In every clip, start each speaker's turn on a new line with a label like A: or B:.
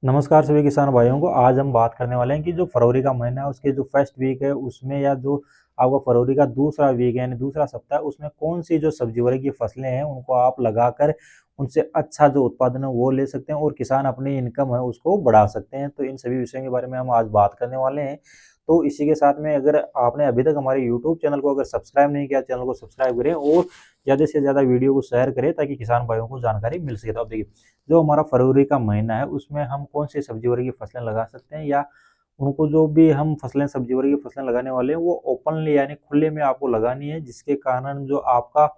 A: नमस्कार सभी किसान भाइयों को। आज हम बात करने वाले हैं कि जो फरवरी का महीना है उसके जो फर्स्ट वीक है उसमें या जो आपका फरवरी का दूसरा वीक है यानी दूसरा सप्ताह उसमें कौन सी जो सब्जी वगैरह की फसलें हैं उनको आप लगाकर उनसे अच्छा जो उत्पादन है वो ले सकते हैं और किसान अपनी इनकम है उसको बढ़ा सकते हैं। तो इन सभी विषयों के बारे में हम आज बात करने वाले हैं। तो इसी के साथ में अगर आपने अभी तक हमारे यूट्यूब चैनल को अगर सब्सक्राइब नहीं किया, चैनल को सब्सक्राइब करें और ज़्यादा से ज़्यादा वीडियो को शेयर करें ताकि किसान भाइयों को जानकारी मिल सके। तो अब देखिए, जो हमारा फरवरी का महीना है उसमें हम कौन सी सब्जी वगैरह की फसलें लगा सकते हैं या उनको जो भी हम फसलें सब्जी वगैरह की फसलें लगाने वाले हैं वो ओपनली यानी खुले में आपको लगानी है, जिसके कारण जो आपका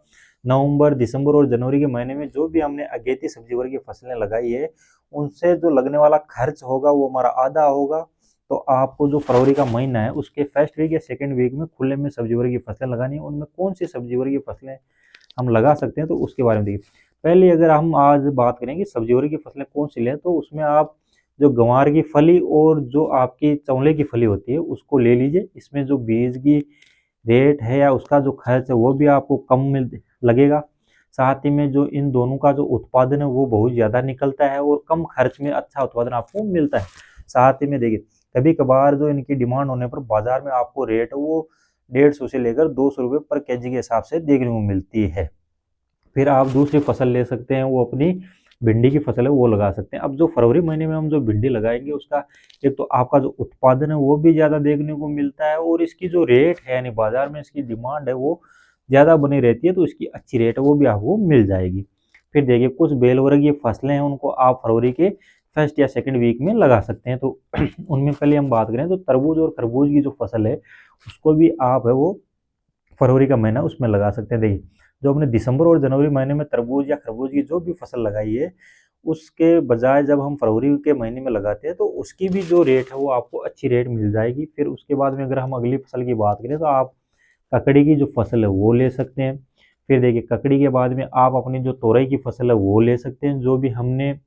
A: नवंबर, दिसंबर और जनवरी के महीने में जो भी हमने अगेती सब्जी वगैरह की फसलें लगाई है उनसे जो लगने वाला खर्च होगा वो हमारा आधा होगा। तो आपको जो फरवरी का महीना है उसके फर्स्ट वीक या सेकेंड वीक में खुले में सब्जी वगैरह की फसलें लगानी है। उनमें कौन सी सब्जी वगैरह की फसलें हम लगा सकते हैं तो उसके बारे में देखिए। पहले अगर हम आज बात करेंगे सब्जी वगैरह की फसलें कौन सी लें तो उसमें आप जो गंवार की फली और जो आपकी चौले की फली होती है उसको ले लीजिए। इसमें जो बीज की रेट है या उसका जो खर्च है वो भी आपको कम मिल लगेगा। साथ ही में जो इन दोनों का जो उत्पादन है वो बहुत ज़्यादा निकलता है और कम खर्च में अच्छा उत्पादन आपको मिलता है। साथ ही में देखिए, कभी कभार जो इनकी डिमांड होने पर बाजार में आपको रेट वो 150 से लेकर 200 रुपये पर केजी के हिसाब से देखने को मिलती है। फिर आप दूसरी फसल ले सकते हैं, वो अपनी भिंडी की फसल है वो लगा सकते हैं। अब जो फरवरी महीने में हम जो भिंडी लगाएंगे उसका एक तो आपका जो उत्पादन है वो भी ज़्यादा देखने को मिलता है और इसकी जो रेट है यानी बाजार में इसकी डिमांड है वो ज़्यादा बनी रहती है, तो इसकी अच्छी रेट है वो भी आपको मिल जाएगी। फिर देखिए, कुछ बेल वर्ग की फसलें हैं उनको आप फरवरी के फर्स्ट या सेकंड वीक में लगा सकते हैं। तो उनमें पहले हम बात करें तो तरबूज और खरबूज की जो फसल है उसको भी आप है वो फरवरी का महीना उसमें लगा सकते हैं। देखिए, जो हमने दिसंबर और जनवरी महीने में तरबूज या खरबूज की जो भी फसल लगाई है उसके बजाय जब हम फरवरी के महीने में लगाते हैं तो उसकी भी जो रेट है वो आपको अच्छी रेट मिल जाएगी। फिर उसके बाद में अगर हम अगली फसल की बात करें तो आप ककड़ी की जो फसल है वो ले सकते हैं। फिर देखिए, ककड़ी के बाद में आप अपनी जो तोरई की फसल है वो ले सकते हैं। जो भी हमने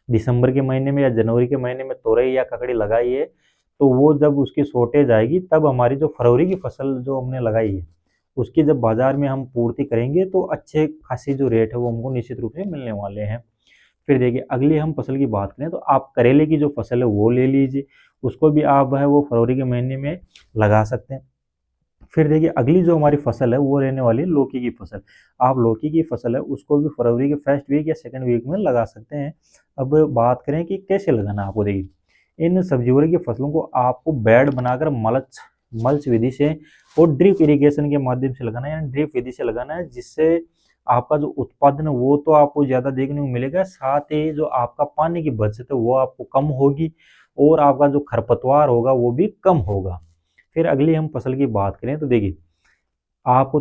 A: दिसंबर के महीने में या जनवरी के महीने में तोरई या ककड़ी लगाई है तो वो जब उसकी शॉर्टेज आएगी तब हमारी जो फरवरी की फसल जो हमने लगाई है उसकी जब बाजार में हम पूर्ति करेंगे तो अच्छे खासी जो रेट है वो हमको निश्चित रूप से मिलने वाले हैं। फिर देखिए, अगली हम फसल की बात करें तो आप करेले की जो फसल है वो ले लीजिए, उसको भी आप है वो फरवरी के महीने में लगा सकते हैं। फिर देखिए, अगली जो हमारी फसल है वो रहने वाली है लौकी की फसल। आप लौकी की फसल है उसको भी फरवरी के फर्स्ट वीक या सेकंड वीक में लगा सकते हैं। अब बात करें कि कैसे लगाना है आपको। देखिए, इन सब्जियों की फसलों को आपको बेड बनाकर मल्च मल्च विधि से और ड्रिप इरिगेशन के माध्यम से लगाना है, यानी ड्रिप विधि से लगाना है, जिससे आपका जो उत्पादन है वो तो आपको ज़्यादा देखने को मिलेगा, साथ ही जो आपका पानी की बचत है वो आपको कम होगी और आपका जो खरपतवार होगा वो भी कम होगा। फिर अगली हम फसल की बात करें तो देखिए, आपको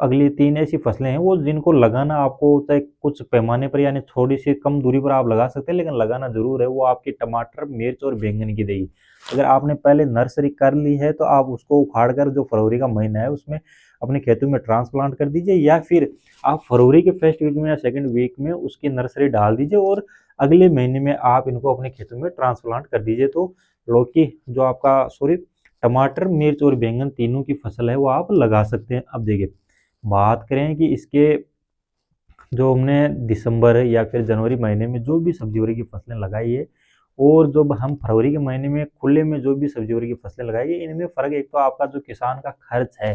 A: अगली तीन ऐसी फसलें हैं वो जिनको लगाना आपको चाहे कुछ पैमाने पर यानी थोड़ी सी कम दूरी पर आप लगा सकते हैं लेकिन लगाना जरूर है। वो आपकी टमाटर, मिर्च और बैंगन की देगी। अगर आपने पहले नर्सरी कर ली है तो आप उसको उखाड़ कर जो फरवरी का महीना है उसमें अपने खेतों में ट्रांसप्लांट कर दीजिए, या फिर आप फरवरी के फर्स्ट वीक में या सेकंड वीक में उसकी नर्सरी डाल दीजिए और अगले महीने में आप इनको अपने खेतों में ट्रांसप्लांट कर दीजिए। तो लौकी जो आपका सॉरी टमाटर, मिर्च और बैंगन तीनों की फसल है वो आप लगा सकते हैं। अब देखिए, बात करें कि इसके जो हमने दिसंबर या फिर जनवरी महीने में जो भी सब्जी वगैरह की फसलें लगाई है और जब हम फरवरी के महीने में खुले में जो भी सब्जी वगैरह की फसलें लगाई है, इनमें फ़र्क एक तो आपका जो किसान का खर्च है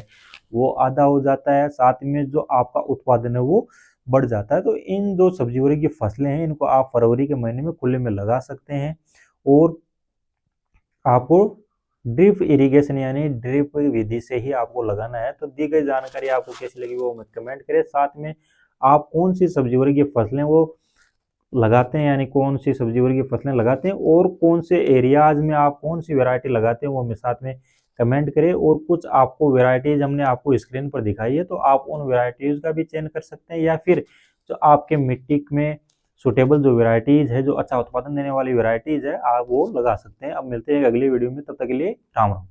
A: वो आधा हो जाता है, साथ में जो आपका उत्पादन है वो बढ़ जाता है। तो इन जो सब्जी वगैरह की फसलें हैं इनको आप फरवरी के महीने में खुले में लगा सकते हैं और आपको ड्रिप इरिगेशन यानी ड्रिप विधि से ही आपको लगाना है। तो दी गई जानकारी आपको कैसी लगी वो हमें कमेंट करें। साथ में आप कौन सी सब्जी वर्ग की फसलें वो लगाते हैं यानी कौन सी सब्जी वर्ग की फसलें लगाते हैं और कौन से एरियाज में आप कौन सी वैरायटी लगाते हैं वो हमें साथ में कमेंट करें। और कुछ आपको वैरायटीज हमने आपको स्क्रीन पर दिखाई है तो आप उन वैरायटीज का भी चयन कर सकते हैं, या फिर जो आपके मिट्टी में सुटेबल जो वैरायटीज है, जो अच्छा उत्पादन देने वाली वैरायटीज है, आप वो लगा सकते हैं। अब मिलते हैं अगली वीडियो में, तब तक के लिए राम राम।